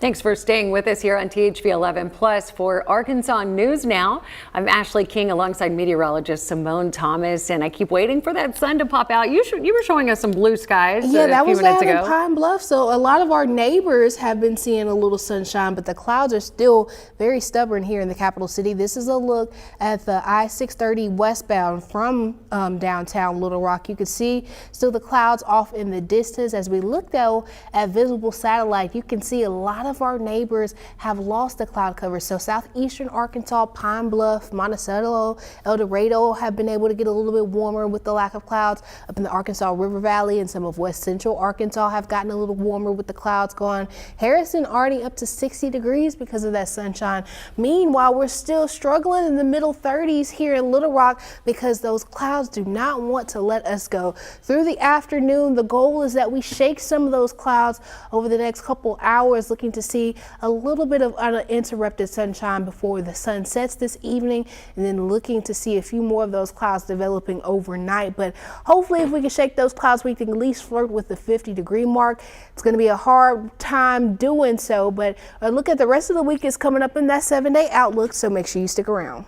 Thanks for staying with us here on THV 11 Plus for Arkansas News Now. I'm Ashley King alongside meteorologist Simone Thomas, and I keep waiting for that sun to pop out. You were showing us some blue skies that a few was minutes down in ago. Pine Bluff. So a lot of our neighbors have been seeing a little sunshine, but the clouds are still very stubborn here in the capital city. This is a look at the I-630 westbound from downtown Little Rock. You can see still the clouds off in the distance. As we look though at visible satellite, you can see a lot of our neighbors have lost the cloud cover. So southeastern Arkansas, Pine Bluff, Monticello, El Dorado have been able to get a little bit warmer with the lack of clouds. Up in the Arkansas River Valley and some of West Central Arkansas have gotten a little warmer with the clouds gone. Harrison already up to 60 degrees because of that sunshine. Meanwhile, we're still struggling in the middle 30s here in Little Rock because those clouds do not want to let us go. Through the afternoon, the goal is that we shake some of those clouds over the next couple hours, looking to see a little bit of uninterrupted sunshine before the sun sets this evening, and then looking to see a few more of those clouds developing overnight. But hopefully if we can shake those clouds, we can at least flirt with the 50-degree mark. It's going to be a hard time doing so, but a look at the rest of the week is coming up in that 7-day outlook, so make sure you stick around.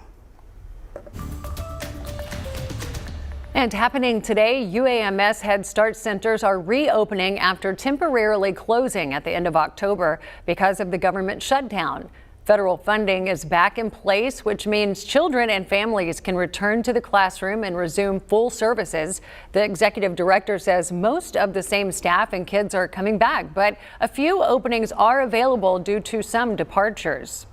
And happening today, UAMS Head Start centers are reopening after temporarily closing at the end of October because of the government shutdown. Federal funding is back in place, which means children and families can return to the classroom and resume full services. The executive director says most of the same staff and kids are coming back, but a few openings are available due to some departures.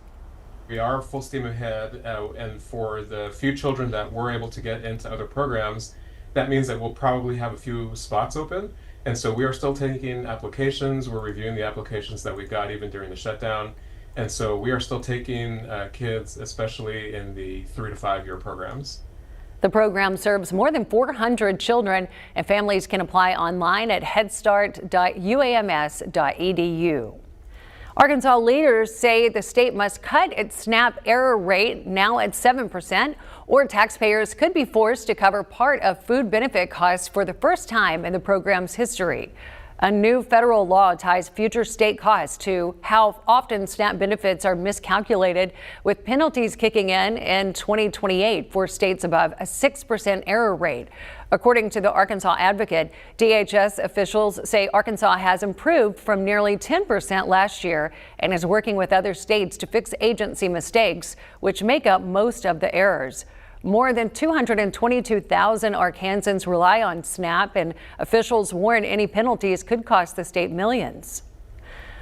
We are full steam ahead, and for the few children that we're able to get into other programs, that means that we'll probably have a few spots open. And so we are still taking applications. We're reviewing the applications that we got even during the shutdown. And so we are still taking kids, especially in the 3 to 5 year programs. The program serves more than 400 children, and families can apply online at headstart.uams.edu. Arkansas leaders say the state must cut its SNAP error rate, now at 7%, or taxpayers could be forced to cover part of food benefit costs for the first time in the program's history. A new federal law ties future state costs to how often SNAP benefits are miscalculated, with penalties kicking in 2028 for states above a 6% error rate. According to the Arkansas Advocate, DHS officials say Arkansas has improved from nearly 10% last year and is working with other states to fix agency mistakes, which make up most of the errors. More than 222,000 Arkansans rely on SNAP, and officials warn any penalties could cost the state millions.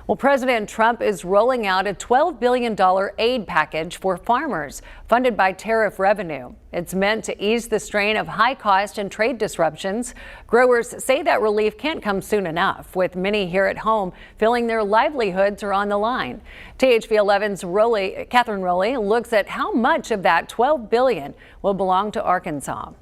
Well, President Trump is rolling out a $12 billion aid package for farmers funded by tariff revenue. It's meant to ease the strain of high cost and trade disruptions. Growers say that relief can't come soon enough, with many here at home feeling their livelihoods are on the line. THV 11's Catherine Rowley looks at how much of that $12 billion will belong to Arkansas.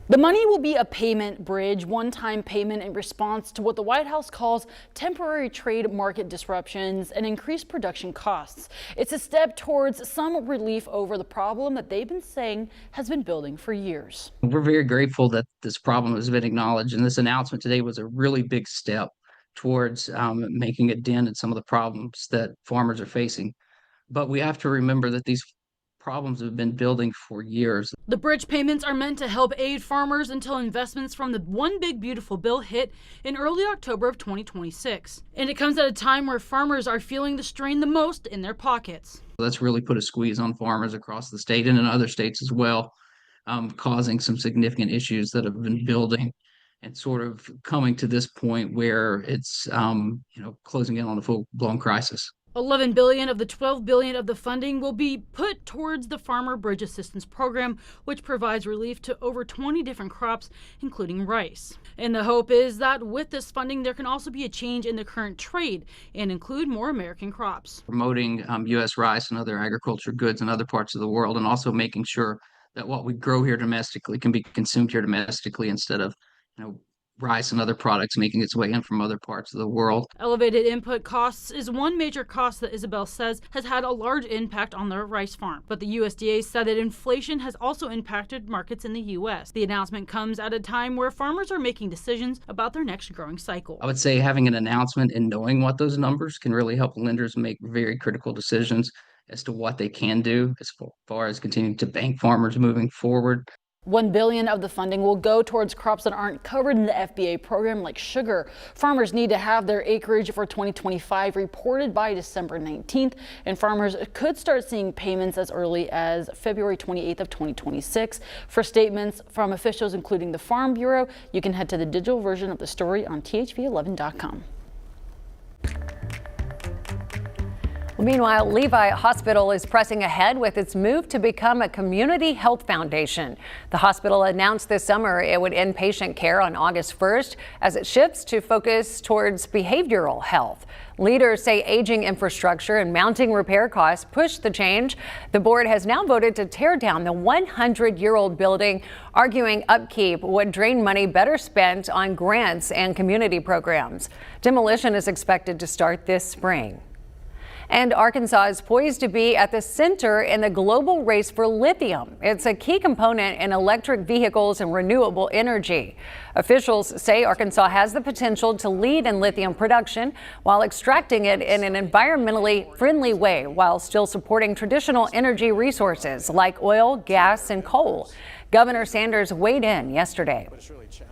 The money will be a payment bridge, one-time payment in response to what the White House calls temporary trade market disruptions and increased production costs. It's a step towards some relief over the problem that they've been saying has been building for years. We're very grateful that this problem has been acknowledged, and this announcement today was a really big step towards making a dent in some of the problems that farmers are facing. But we have to remember that these problems have been building for years. The bridge payments are meant to help aid farmers until investments from the One Big Beautiful Bill hit in early October of 2026. And it comes at a time where farmers are feeling the strain the most in their pockets. That's really put a squeeze on farmers across the state and in other states as well, causing some significant issues that have been building and sort of coming to this point where it's closing in on a full-blown crisis. $11 billion of the $12 billion of the funding will be put towards the Farmer Bridge Assistance Program, which provides relief to over 20 different crops, including rice. And the hope is that with this funding, there can also be a change in the current trade and include more American crops. Promoting U.S. rice and other agriculture goods in other parts of the world, and also making sure that what we grow here domestically can be consumed here domestically instead of, rice and other products making its way in from other parts of the world. Elevated input costs is one major cost that Isabel says has had a large impact on their rice farm. But the USDA said that inflation has also impacted markets in the U.S. The announcement comes at a time where farmers are making decisions about their next growing cycle. I would say having an announcement and knowing what those numbers can really help lenders make very critical decisions as to what they can do as far as continuing to bank farmers moving forward. $1 billion of the funding will go towards crops that aren't covered in the FBA program, like sugar. Farmers need to have their acreage for 2025 reported by December 19th, and farmers could start seeing payments as early as February 28th of 2026. For statements from officials, including the Farm Bureau, you can head to the digital version of the story on thv11.com. Meanwhile, Levi Hospital is pressing ahead with its move to become a community health foundation. The hospital announced this summer it would end patient care on August 1st as it shifts to focus towards behavioral health. Leaders say aging infrastructure and mounting repair costs push the change. The board has now voted to tear down the 100-year-old building, arguing upkeep would drain money better spent on grants and community programs. Demolition is expected to start this spring. And Arkansas is poised to be at the center in the global race for lithium. It's a key component in electric vehicles and renewable energy. Officials say Arkansas has the potential to lead in lithium production while extracting it in an environmentally friendly way while still supporting traditional energy resources like oil, gas, and coal. Governor Sanders weighed in yesterday.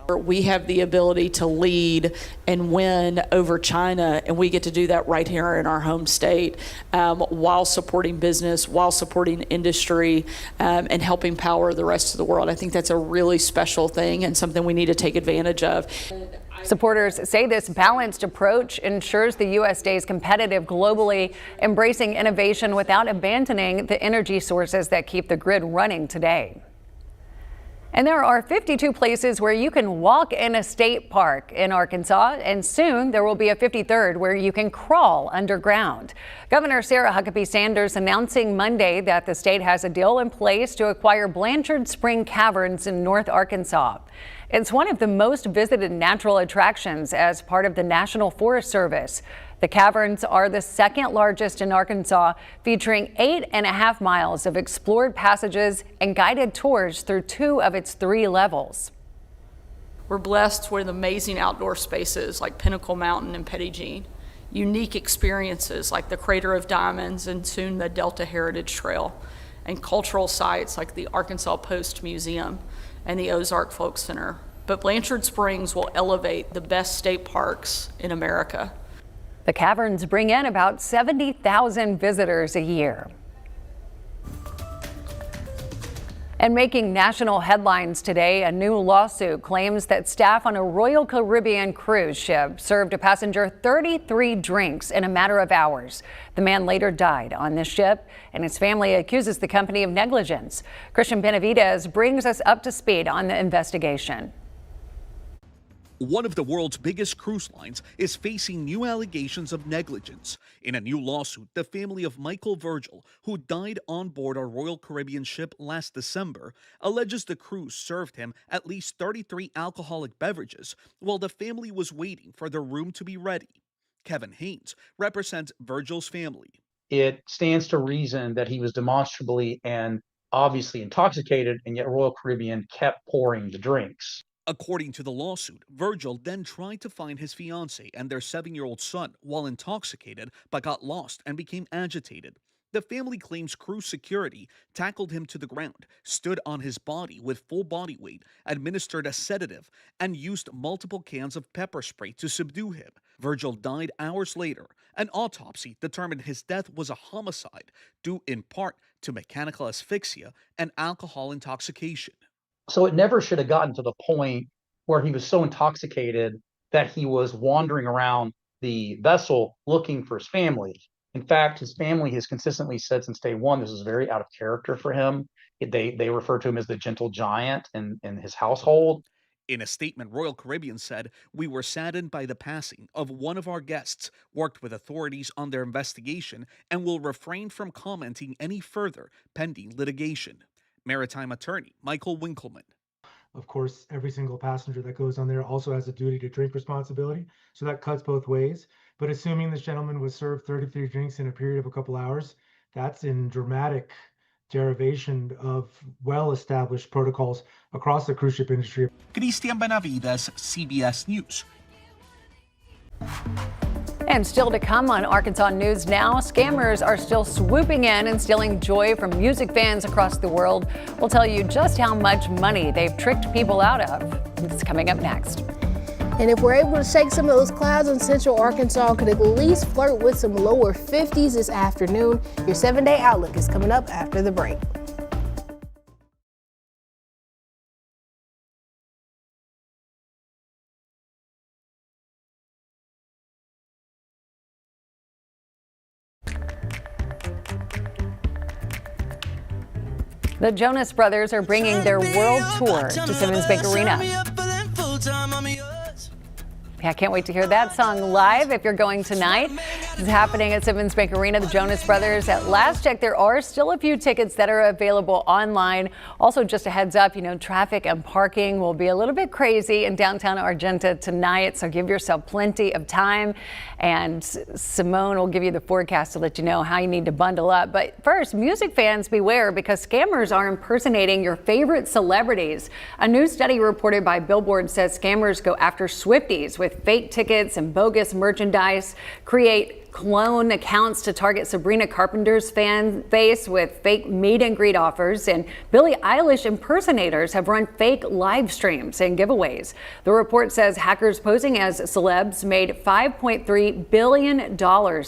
We have the ability to lead and win over China, and we get to do that right here in our home state while supporting business, while supporting industry, and helping power the rest of the world. I think that's a really special thing and something we need to take advantage of. Supporters say this balanced approach ensures the U.S. stays competitive globally, embracing innovation without abandoning the energy sources that keep the grid running today. And there are 52 places where you can walk in a state park in Arkansas, and soon there will be a 53rd where you can crawl underground. Governor Sarah Huckabee Sanders announcing Monday that the state has a deal in place to acquire Blanchard Spring Caverns in North Arkansas. It's one of the most visited natural attractions as part of the National Forest Service. The caverns are the second largest in Arkansas, featuring 8.5 miles of explored passages and guided tours through 2 of its 3 levels. We're blessed with amazing outdoor spaces like Pinnacle Mountain and Petit Jean, unique experiences like the Crater of Diamonds and soon the Delta Heritage Trail, and cultural sites like the Arkansas Post Museum and the Ozark Folk Center. But Blanchard Springs will elevate the best state parks in America. The caverns bring in about 70,000 visitors a year. And making national headlines today, a new lawsuit claims that staff on a Royal Caribbean cruise ship served a passenger 33 drinks in a matter of hours. The man later died on this ship, and his family accuses the company of negligence. Christian Benavidez brings us up to speed on the investigation. One of the world's biggest cruise lines is facing new allegations of negligence. In a new lawsuit, the family of Michael Virgil, who died on board a Royal Caribbean ship last December, alleges the cruise served him at least 33 alcoholic beverages while the family was waiting for their room to be ready. Kevin Haynes represents Virgil's family. It stands to reason that he was demonstrably and obviously intoxicated, and yet Royal Caribbean kept pouring the drinks. According to the lawsuit, Virgil then tried to find his fiancée and their 7-year-old son while intoxicated, but got lost and became agitated. The family claims cruise security tackled him to the ground, stood on his body with full body weight, administered a sedative, and used multiple cans of pepper spray to subdue him. Virgil died hours later. An autopsy determined his death was a homicide, due in part to mechanical asphyxia and alcohol intoxication. So it never should have gotten to the point where he was so intoxicated that he was wandering around the vessel looking for his family. In fact, his family has consistently said since day one, this is very out of character for him. They refer to him as the gentle giant in his household. In a statement, Royal Caribbean said, "We were saddened by the passing of one of our guests, worked with authorities on their investigation, and will refrain from commenting any further pending litigation." Maritime attorney Michael Winkleman. Of course, every single passenger that goes on there also has a duty to drink responsibility, so that cuts both ways. But assuming this gentleman was served 33 drinks in a period of a couple hours, that's in dramatic derivation of well-established protocols across the cruise ship industry. Christian Benavides, CBS News. And still to come on Arkansas News Now, scammers are still swooping in and stealing joy from music fans across the world. We'll tell you just how much money they've tricked people out of. It's coming up next. And if we're able to shake some of those clouds in central Arkansas, could at least flirt with some lower 50s this afternoon. Your 7-day outlook is coming up after the break. The Jonas Brothers are bringing their world tour to Simmons Bank Arena. Yeah, I can't wait to hear that song live if you're going tonight. It's happening at Simmons Bank Arena. The Jonas Brothers, at last check, there are still a few tickets that are available online. Also, just a heads up, traffic and parking will be a little bit crazy in downtown Argenta tonight, so give yourself plenty of time. And Simone will give you the forecast to let you know how you need to bundle up. But first, music fans beware, because scammers are impersonating your favorite celebrities. A new study reported by Billboard says scammers go after Swifties with fake tickets and bogus merchandise, create clone accounts to target Sabrina Carpenter's fan base with fake meet and greet offers, and Billie Eilish impersonators have run fake live streams and giveaways. The report says hackers posing as celebs made $5.3 billion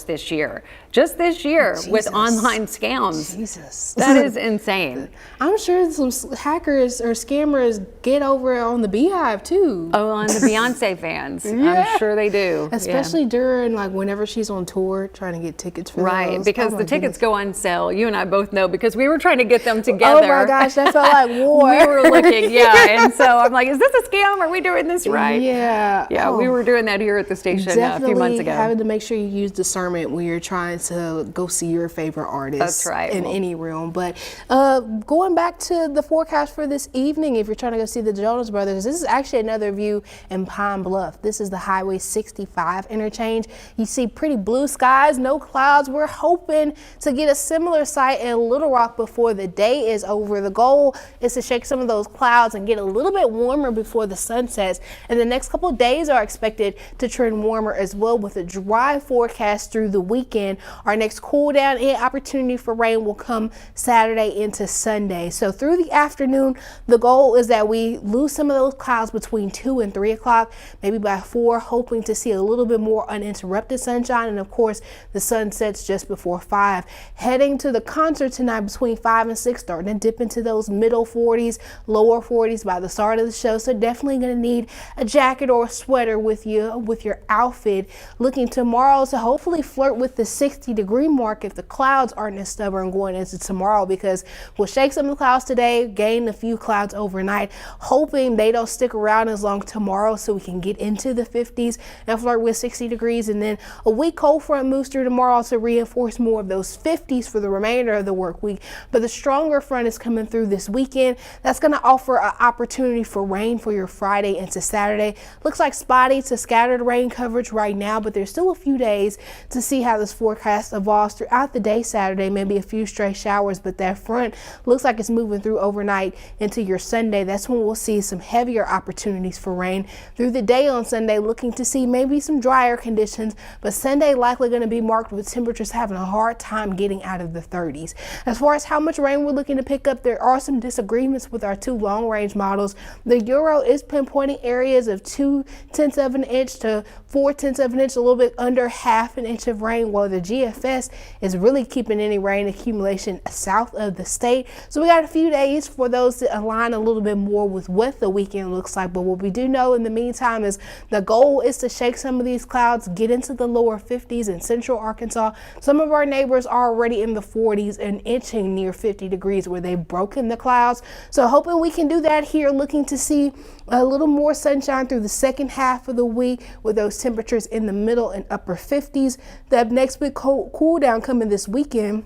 this year. Just this year, Jesus. with online scams. Jesus. That is insane. I'm sure some hackers or scammers get over on the Beehive too. Oh, on the Beyonce fans. Yeah. I'm sure they do. Especially during whenever she's on tour trying to get tickets for Right, those. because Oh the my tickets goodness. go on sale. You and I both know, because we were trying to get them together. Oh my gosh, that felt like war. We were looking, yeah. And so I'm like, is this a scam? Are we doing this right? Yeah. Yeah, we were doing that here at the station a few months ago. Having to make sure you use discernment when you're trying to go see your favorite artist. That's right. In any realm. But going back to the forecast for this evening, if you're trying to go see the Jonas Brothers, this is actually another view in Pine Bluff. This is the Highway 65 interchange. You see pretty blue skies, no clouds. We're hoping to get a similar sight in Little Rock before the day is over. The goal is to shake some of those clouds and get a little bit warmer before the sun sets. And the next couple of days are expected to trend warmer as well, with a dry forecast through the weekend. Our next cool down and opportunity for rain will come Saturday into Sunday. So through the afternoon, the goal is that we lose some of those clouds between 2 and 3 o'clock, maybe by 4, hoping to see a little bit more uninterrupted sunshine. And of course, the sun sets just before 5. Heading to the concert tonight between 5 and 6, starting to dip into those middle 40s, lower 40s by the start of the show. So definitely going to need a jacket or a sweater with you, with your outfit. Looking tomorrow to hopefully flirt with the 60-degree mark if the clouds aren't as stubborn going into tomorrow, because we'll shake some of the clouds today, gain a few clouds overnight, hoping they don't stick around as long tomorrow so we can get into the 50s and flirt with 60 degrees. And then a weak cold front moves through tomorrow to reinforce more of those 50s for the remainder of the work week. But the stronger front is coming through this weekend. That's going to offer an opportunity for rain for your Friday into Saturday. Looks like spotty to scattered rain coverage right now, but there's still a few days to see how this forecast evolves throughout the day Saturday. Maybe a few stray showers, but that front looks like it's moving through overnight into your Sunday. That's when we'll see some heavier opportunities for rain through the day on Sunday, looking to see maybe some drier conditions, but Sunday likely going to be marked with temperatures having a hard time getting out of the 30s. As far as how much rain we're looking to pick up, there are some disagreements with our two long-range models. The Euro is pinpointing areas of 0.2 of an inch to 0.4 of an inch, a little bit under ½ an inch of rain, while the GFS is really keeping any rain accumulation south of the state. So we got a few days for those to align a little bit more with what the weekend looks like. But what we do know in the meantime is the goal is to shake some of these clouds, get into the lower 50s in central Arkansas. Some of our neighbors are already in the 40s and inching near 50 degrees where they've broken the clouds. So hoping we can do that here, looking to see a little more sunshine through the second half of the week with those temperatures in the middle and upper 50s. The next big cool down coming this weekend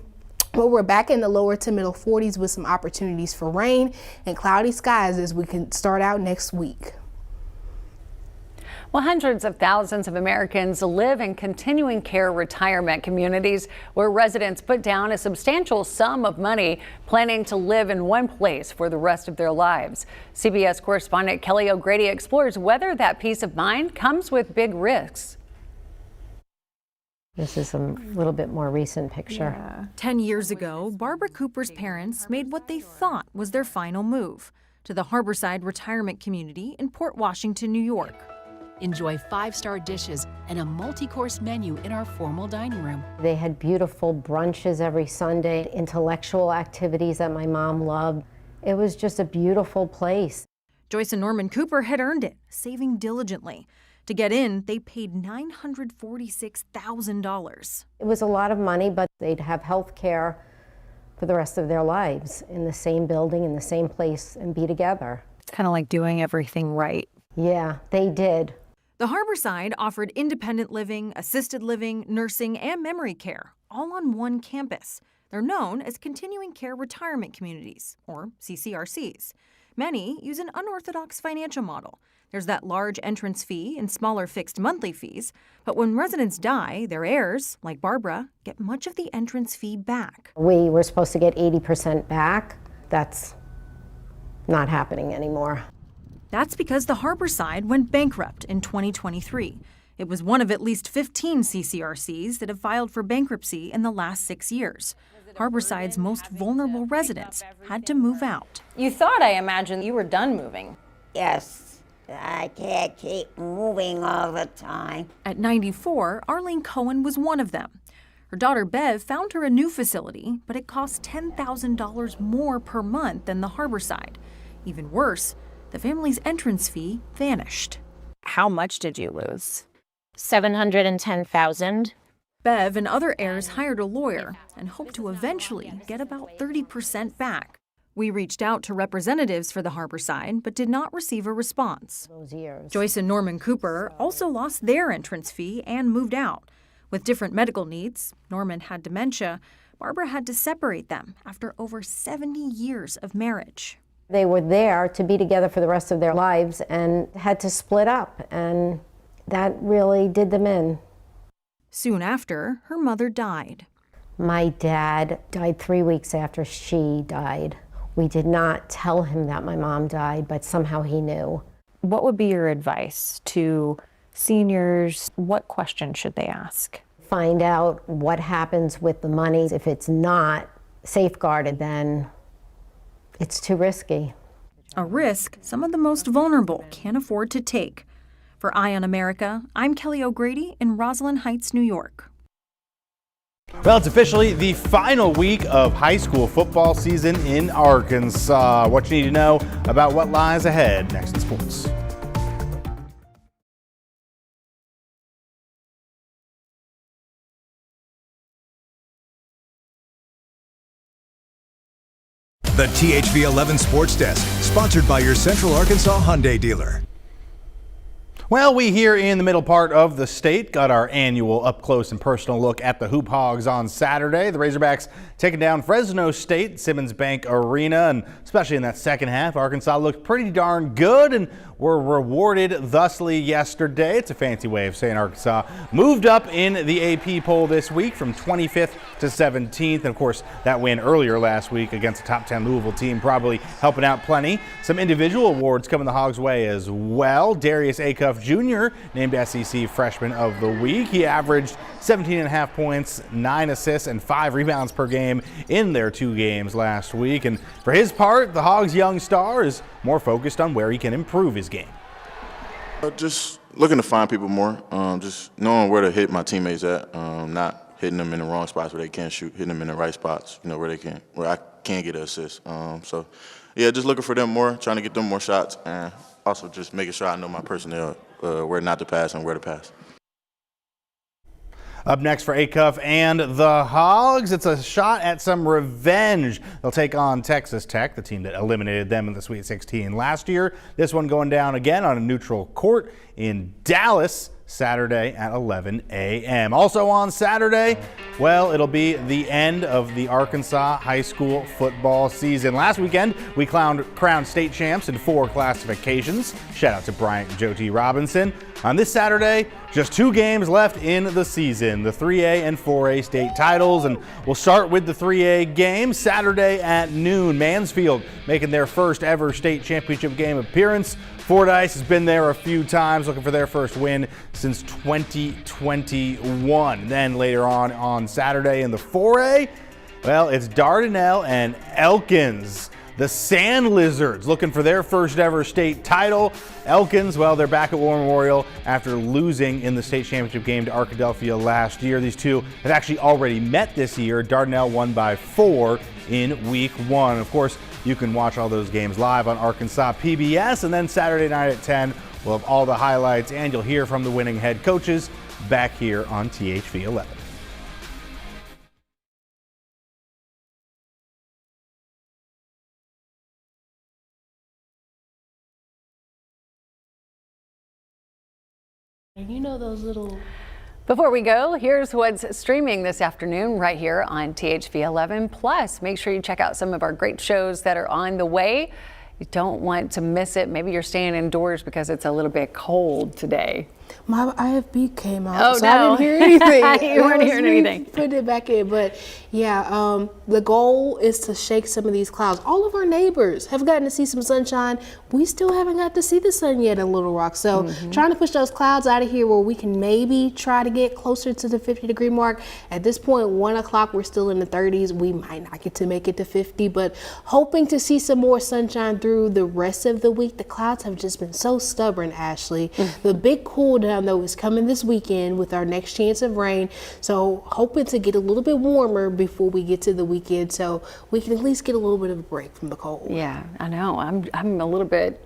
But we're back in the lower to middle 40s with some opportunities for rain and cloudy skies as we can start out next week. Well, hundreds of thousands of Americans live in continuing care retirement communities where residents put down a substantial sum of money planning to live in one place for the rest of their lives. CBS correspondent Kelly O'Grady explores whether that peace of mind comes with big risks. This is a little bit more recent picture. Yeah. 10 years ago, Barbara Cooper's parents made what they thought was their final move to the Harborside Retirement Community in Port Washington, New York. Enjoy 5-star dishes and a multi-course menu in our formal dining room. They had beautiful brunches every Sunday, intellectual activities that my mom loved. It was just a beautiful place. Joyce and Norman Cooper had earned it, saving diligently. To get in, they paid $946,000. It was a lot of money, but they'd have health care for the rest of their lives in the same building, in the same place, and be together. It's kind of like doing everything right. Yeah, they did. The Harborside offered independent living, assisted living, nursing, and memory care, all on one campus. They're known as Continuing Care Retirement Communities, or CCRCs. Many use an unorthodox financial model. There's that large entrance fee and smaller fixed monthly fees, but when residents die, their heirs, like Barbara, get much of the entrance fee back. We were supposed to get 80% back. That's not happening anymore. That's because the Harborside went bankrupt in 2023. It was one of at least 15 CCRCs that have filed for bankruptcy in the last 6 years. Harborside's most vulnerable residents had to move out. You thought, I imagine, you were done moving. Yes, I can't keep moving all the time. At 94, Arlene Cohen was one of them. Her daughter Bev found her a new facility, but it cost $10,000 more per month than the Harborside. Even worse, the family's entrance fee vanished. How much did you lose? $710,000. Bev and other heirs hired a lawyer and hoped to eventually get about 30% back. We reached out to representatives for the Harborside, but did not receive a response. Joyce and Norman Cooper also lost their entrance fee and moved out. With different medical needs, Norman had dementia, Barbara had to separate them after over 70 years of marriage. They were there to be together for the rest of their lives and had to split up, and that really did them in. Soon after, her mother died. My dad died 3 weeks after she died. We did not tell him that my mom died, but somehow he knew. What would be your advice to seniors? What questions should they ask? Find out what happens with the money. If it's not safeguarded, then it's too risky. A risk some of the most vulnerable can't afford to take. For Eye on America, I'm Kelly O'Grady in Roslyn Heights, New York. Well, it's officially the final week of high school football season in Arkansas. What you need to know about what lies ahead next in sports. The THV 11 Sports Desk, sponsored by your Central Arkansas Hyundai dealer. Well, we here in the middle part of the state got our annual up-close and personal look at the Hoop Hogs on Saturday. The Razorbacks taking down Fresno State, Simmons Bank Arena, and especially in that second half, Arkansas looked pretty darn good and were rewarded thusly yesterday. It's a fancy way of saying Arkansas moved up in the AP poll this week from 25th to 17th. And of course, that win earlier last week against a top 10 Louisville team probably helping out plenty. Some individual awards coming the Hogs' way as well. Darius Acuff Jr. named SEC Freshman of the Week. He averaged 17.5 points, 9 assists, and 5 rebounds per game in their 2 games last week. And for his part, the Hogs' young star is more focused on where he can improve his game. Just looking to find people more, just knowing where to hit my teammates at, not hitting them in the wrong spots where they can't shoot, hitting them in the right spots, where I can get an assist. So, yeah, just looking for them more, trying to get them more shots, and also just making sure I know my personnel, where not to pass and where to pass. Up next for Acuff and the Hogs, it's a shot at some revenge. They'll take on Texas Tech, the team that eliminated them in the Sweet 16 last year. This one going down again on a neutral court in Dallas. Saturday at 11 a.m. Also on Saturday, well, it'll be the end of the Arkansas high school football season. Last weekend, we crowned state champs in 4 classifications. Shout out to Bryant and Joe T. Robinson. On this Saturday, just 2 games left in the season, the 3A and 4A state titles, and we'll start with the 3A game Saturday at noon. Mansfield making their first ever state championship game appearance. Fordyce has been there a few times, looking for their first win since 2021. Then later on Saturday in the 4A, well, it's Dardanelle and Elkins. The Sand Lizards looking for their first ever state title. Elkins, well, they're back at War Memorial after losing in the state championship game to Arkadelphia last year. These two have actually already met this year. Dardanelle won by 4 in week 1. Of course, you can watch all those games live on Arkansas PBS, and then Saturday night at 10, we'll have all the highlights, and you'll hear from the winning head coaches back here on THV 11. And you know those little... Before we go, here's what's streaming this afternoon right here on THV 11 Plus. Make sure you check out some of our great shows that are on the way. You don't want to miss it. Maybe you're staying indoors because it's a little bit cold today. My IFB came out, so no. I didn't hear anything. You weren't hearing anything. Put it back in, but yeah, the goal is to shake some of these clouds. All of our neighbors have gotten to see some sunshine. We still haven't got to see the sun yet in Little Rock, so trying to push those clouds out of here where we can maybe try to get closer to the 50-degree mark. At this point, 1 o'clock, we're still in the 30s. We might not get to make it to 50, but hoping to see some more sunshine through the rest of the week. The clouds have just been so stubborn, Ashley. The big cool down though is coming this weekend with our next chance of rain, so hoping to get a little bit warmer before we get to the weekend so we can at least get a little bit of a break from the cold. Yeah, I know. I'm a little bit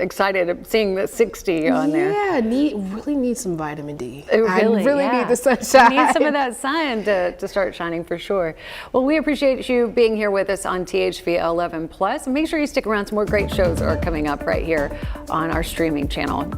excited of seeing the 60 on there. Yeah, really need some vitamin D. Really, I really need the sunshine. We need some of that sun to start shining for sure. Well, we appreciate you being here with us on THV 11 Plus. Make sure you stick around. Some more great shows are coming up right here on our streaming channel.